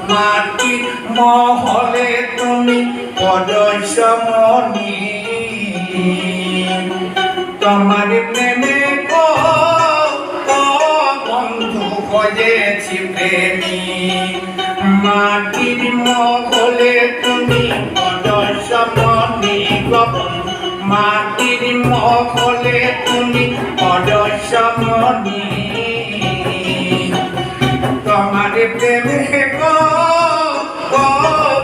মাটির মহলে তুমি পদসমণি তোমার প্রেমে বন্ধু হয়েছি প্রেমী মাটির মহলে তুমি পদসমণি মাটির মহলে তুমি পদসমণি তোমার প্রেমে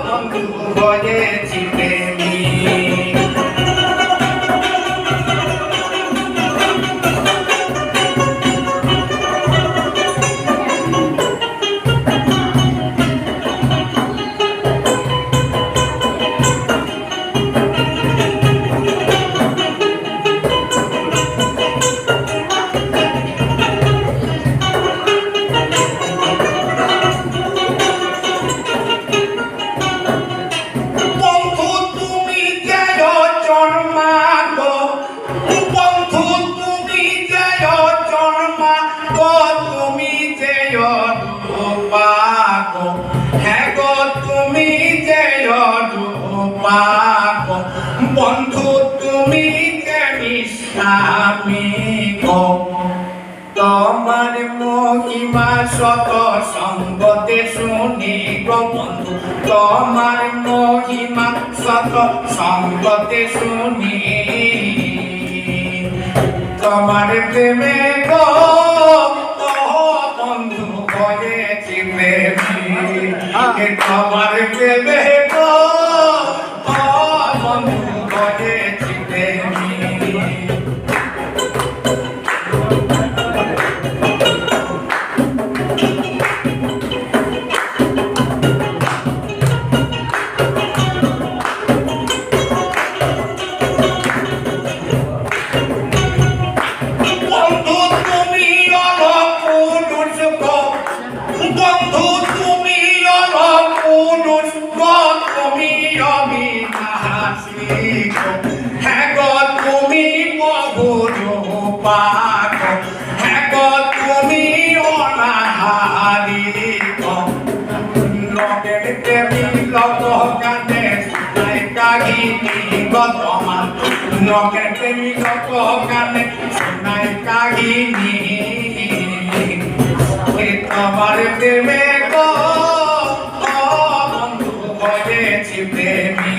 বন্ধু হয়েছি প্রেমী বন্ধু তুমি আমি তোমার মহিমা শত সঙ্গতে শুনি গো বন্ধু তোমার মহিমা শত সঙ্গতে শুনি তোমার প্রেমে গো বন্ধু হয়েছি প্রেমী তোমার প্রেমে গো বন্ধু হয়েছি প্রেমী তোমার প্রেমে গো বন্ধু হয়েছি প্রেমী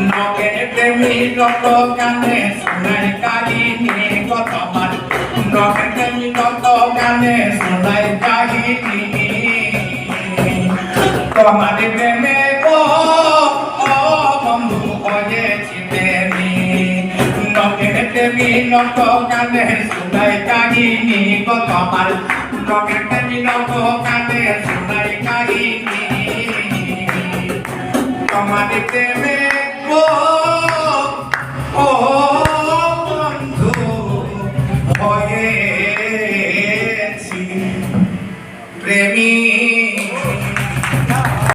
নকের প্রেমী লোক কানে শোনাই কাহিনী গো তোমার নকের প্রেমী লোক কানে শোনাই কাহিনী তোমার প্রেমে গো বন্ধু হয়েছি প্রেমী নকের প্রেমী লোক কানে শোনাই কাহিনী গো তোমার নকের প্রেমী লোক কানে শোনাই কাহিনী তোমার প্রেমে গো